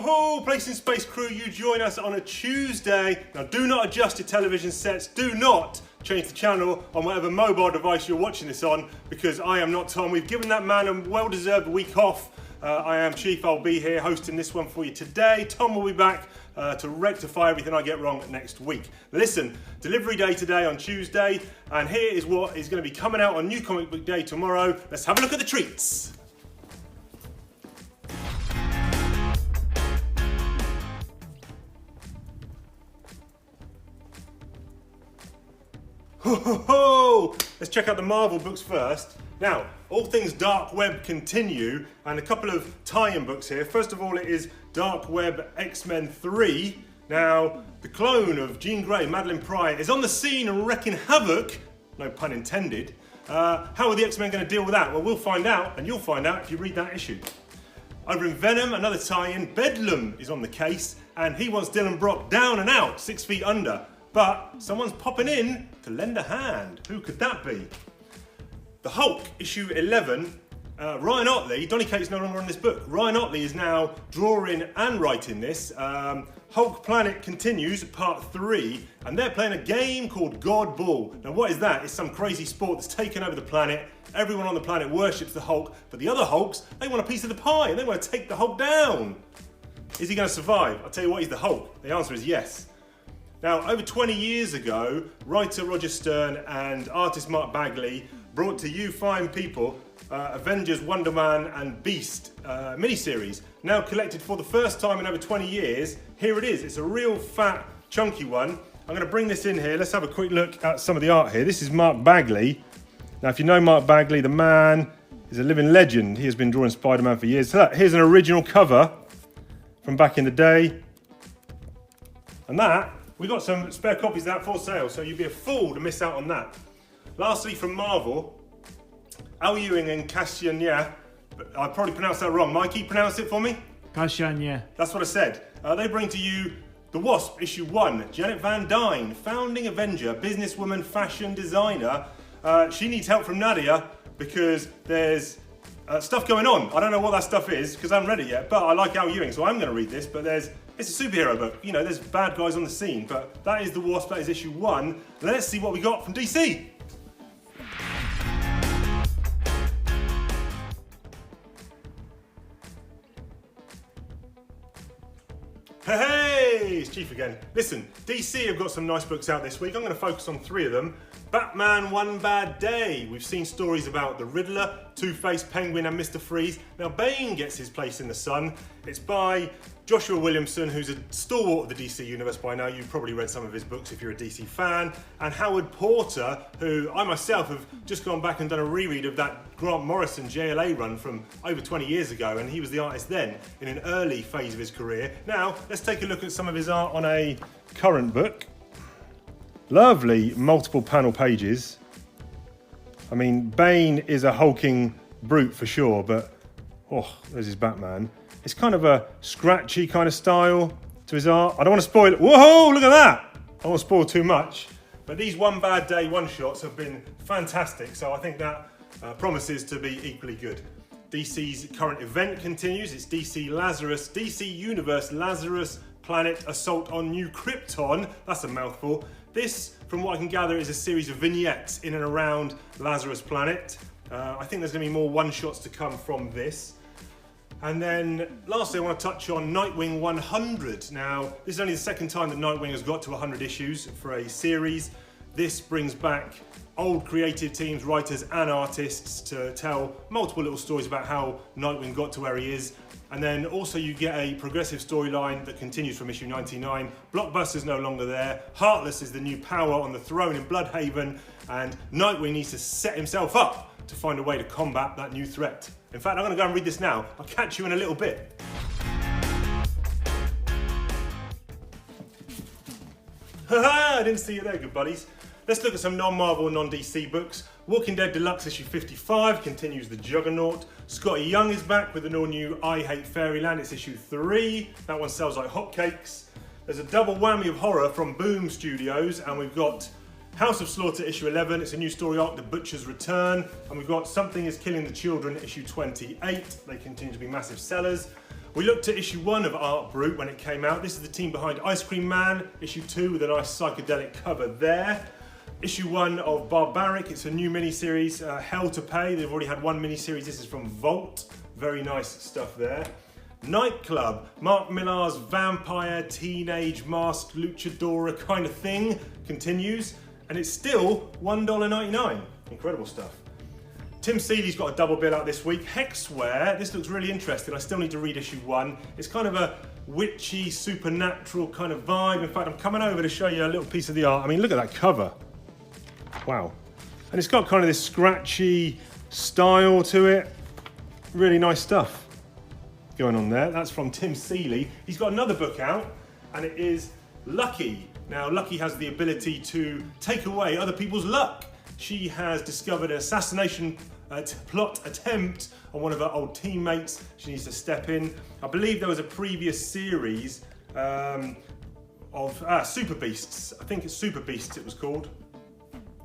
Woohoo! Place in Space crew, you join us on a Tuesday. Now do not adjust your television sets, do not change the channel on whatever mobile device you're watching this on, because I am not Tom. We've given that man a well-deserved week off. I am Chief, I'll be here hosting this one for you today. Tom will be back to rectify everything I get wrong next week. Listen, delivery day today on Tuesday, and here is what is going to be coming out on New Comic Book Day tomorrow. Let's have a look at the treats. Let's check out the Marvel books first. Now, all things Dark Web continue, and a couple of tie-in books here. First of all, it is Dark Web X-Men 3. Now, the clone of Jean Grey, Madeline Pryor, is on the scene and wrecking havoc, no pun intended. How are the X-Men going to deal with that? Well, we'll find out, and you'll find out if you read that issue. Over in Venom, another tie-in, Bedlam is on the case, and he wants Dylan Brock down and out, 6 feet under. But someone's popping in to lend a hand. Who could that be? The Hulk, issue 11. Ryan Ottley, Donny Cates no longer on this book. Ryan Ottley is now drawing and writing this. Hulk Planet continues, part 3, and they're playing a game called God Ball. Now what is that? It's some crazy sport that's taken over the planet. Everyone on the planet worships the Hulk, but the other Hulks, they want a piece of the pie and they want to take the Hulk down. Is he going to survive? I'll tell you what, he's the Hulk. The answer is yes. Now, over 20 years ago, writer Roger Stern and artist Mark Bagley brought to you fine people Avengers, Wonder Man and Beast miniseries. Now collected for the first time in over 20 years. Here it is. It's a real fat, chunky one. I'm going to bring this in here. Let's have a quick look at some of the art here. This is Mark Bagley. Now, if you know Mark Bagley, the man is a living legend. He has been drawing Spider-Man for years. So here's an original cover from back in the day. And that, we got some spare copies of that for sale, so you'd be a fool to miss out on that. Lastly, from Marvel, Al Ewing and Cassiania, I probably pronounced that wrong. Mikey, pronounce it for me? Cassiania. That's what I said. They bring to you The Wasp, issue 1. Janet Van Dyne, founding Avenger, businesswoman, fashion designer. She needs help from Nadia because there's stuff going on. I don't know what that stuff is because I haven't read it yet, but I like Al Ewing, so I'm going to read this. But it's a superhero book. You know, there's bad guys on the scene, but that is The Wasp, that is issue 1. Let's see what we got from DC. Hey, it's Chief again. Listen, DC have got some nice books out this week. I'm going to focus on 3 of them. Batman One Bad Day. We've seen stories about the Riddler, Two-Face, Penguin and Mr. Freeze. Now Bane gets his place in the sun. It's by Joshua Williamson, who's a stalwart of the DC universe by now. You've probably read some of his books if you're a DC fan. And Howard Porter, who I myself have just gone back and done a reread of that Grant Morrison JLA run from over 20 years ago, and he was the artist then in an early phase of his career. Now, let's take a look at some of his art on a current book. Lovely multiple panel pages. I mean, Bane is a hulking brute for sure, but oh, there's his Batman. It's kind of a scratchy kind of style to his art. I don't want to spoil it. Whoa, look at that! I don't want to spoil too much. But these One Bad Day one-shots have been fantastic, so I think that promises to be equally good. DC's current event continues. It's DC Lazarus, DC Universe Lazarus Planet Assault on New Krypton. That's a mouthful. This, from what I can gather, is a series of vignettes in and around Lazarus Planet. I think there's going to be more one-shots to come from this. And then, lastly, I want to touch on Nightwing 100. Now, this is only the second time that Nightwing has got to 100 issues for a series. This brings back old creative teams, writers and artists to tell multiple little stories about how Nightwing got to where he is. And then also you get a progressive storyline that continues from issue 99. Blockbuster's no longer there. Heartless is the new power on the throne in Bloodhaven. And Nightwing needs to set himself up to find a way to combat that new threat. In fact, I'm going to go and read this now. I'll catch you in a little bit. Haha, I didn't see you there, good buddies. Let's look at some non-Marvel, non-DC books. Walking Dead Deluxe issue 55 continues the Juggernaut. Scotty Young is back with an all-new I Hate Fairyland. It's issue 3. That one sells like hotcakes. There's a double whammy of horror from Boom Studios, and we've got House of Slaughter issue 11. It's a new story arc, The Butcher's Return. And we've got Something is Killing the Children issue 28. They continue to be massive sellers. We looked at issue 1 of Art Brut when it came out. This is the team behind Ice Cream Man. Issue 2 with a nice psychedelic cover there. Issue 1 of Barbaric, it's a new mini-series, Hell to Pay. They've already had one mini-series, this is from Vault. Very nice stuff there. Nightclub, Mark Millar's vampire, teenage, masked luchadora kind of thing continues. And it's still $1.99. Incredible stuff. Tim Seeley's got a double bill out this week. Hexware, this looks really interesting. I still need to read issue 1. It's kind of a witchy, supernatural kind of vibe. In fact, I'm coming over to show you a little piece of the art. I mean, look at that cover. Wow. And it's got kind of this scratchy style to it. Really nice stuff going on there. That's from Tim Seeley. He's got another book out, and it is Lucky. Now, Lucky has the ability to take away other people's luck. She has discovered an assassination plot attempt on one of her old teammates. She needs to step in. I believe there was a previous series of Super Beasts. I think it's Super Beasts it was called.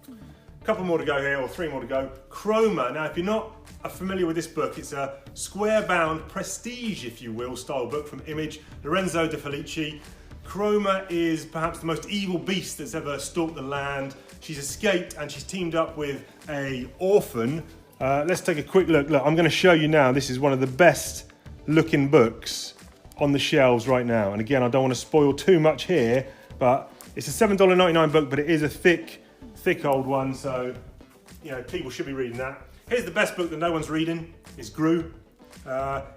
A couple more to go here, or 3 more to go. Chroma. Now, if you're not familiar with this book, it's a square-bound prestige, if you will, style book from Image, Lorenzo De Felici. Chroma is perhaps the most evil beast that's ever stalked the land. She's escaped and she's teamed up with an orphan. Let's take a quick look. Look, I'm going to show you now. This is one of the best looking books on the shelves right now. And again, I don't want to spoil too much here, but it's a $7.99 book, but it is a thick old one. So, you know, people should be reading that. Here's the best book that no one's reading. It's Gru.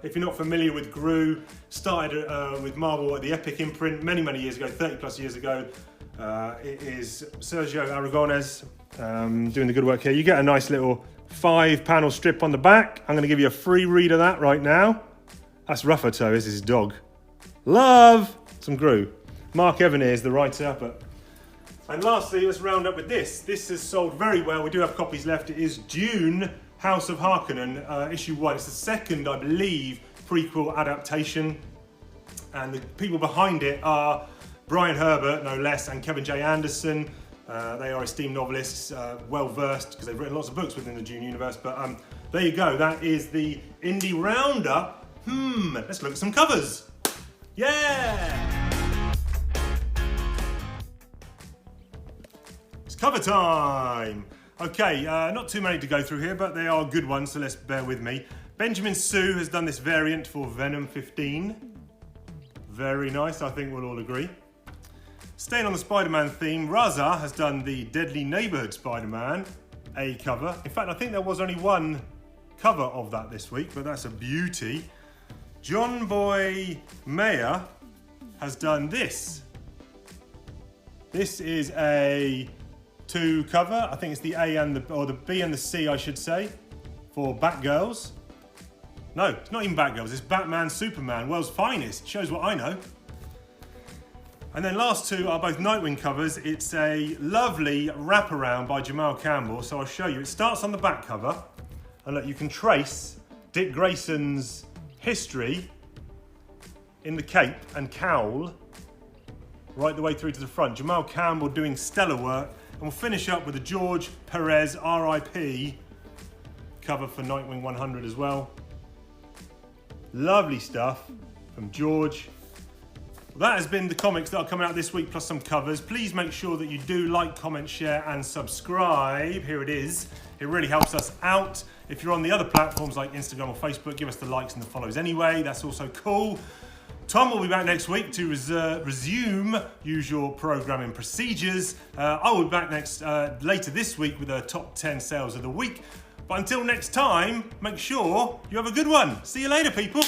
If you're not familiar with Gru, started with Marvel at the Epic imprint many years ago, 30 plus years ago. It is Sergio Aragonés doing the good work here. You get a nice little 5-panel strip on the back. I'm going to give you a free read of that right now. That's Ruffato, this is his dog. Love some Gru. Mark Evanier is the writer. And lastly, let's round up with this. This has sold very well. We do have copies left. It is Dune, House of Harkonnen, issue 1. It's the second, I believe, prequel adaptation. And the people behind it are Brian Herbert, no less, and Kevin J. Anderson. They are esteemed novelists, well versed, because they've written lots of books within the Dune universe. But there you go, that is the indie roundup. Let's look at some covers. Yeah! It's cover time. Okay, not too many to go through here, but they are good ones, so let's bear with me. Benjamin Sue has done this variant for Venom 15. Very nice, I think we'll all agree. Staying on the Spider-Man theme, Raza has done the Deadly Neighborhood Spider-Man, a cover. In fact, I think there was only one cover of that this week, but that's a beauty. John Boy Mayer has done this. This is a 2 cover. I think it's the A and the B and the C, I should say, for Batgirls. No, it's not even Batgirls. It's Batman, Superman, world's finest. Shows what I know. And then last 2 are both Nightwing covers. It's a lovely wraparound by Jamal Campbell. So I'll show you. It starts on the back cover, and look, you can trace Dick Grayson's history in the cape and cowl right the way through to the front. Jamal Campbell doing stellar work. And we'll finish up with a George Perez RIP cover for Nightwing 100 as well. Lovely stuff from George. Well, that has been the comics that are coming out this week, plus some covers. Please make sure that you do like, comment, share, and subscribe. Here it is. It really helps us out. If you're on the other platforms like Instagram or Facebook, give us the likes and the follows anyway. That's also cool. Tom will be back next week to resume usual programming procedures. I will be back later this week with the top 10 sales of the week. But until next time, make sure you have a good one. See you later, people.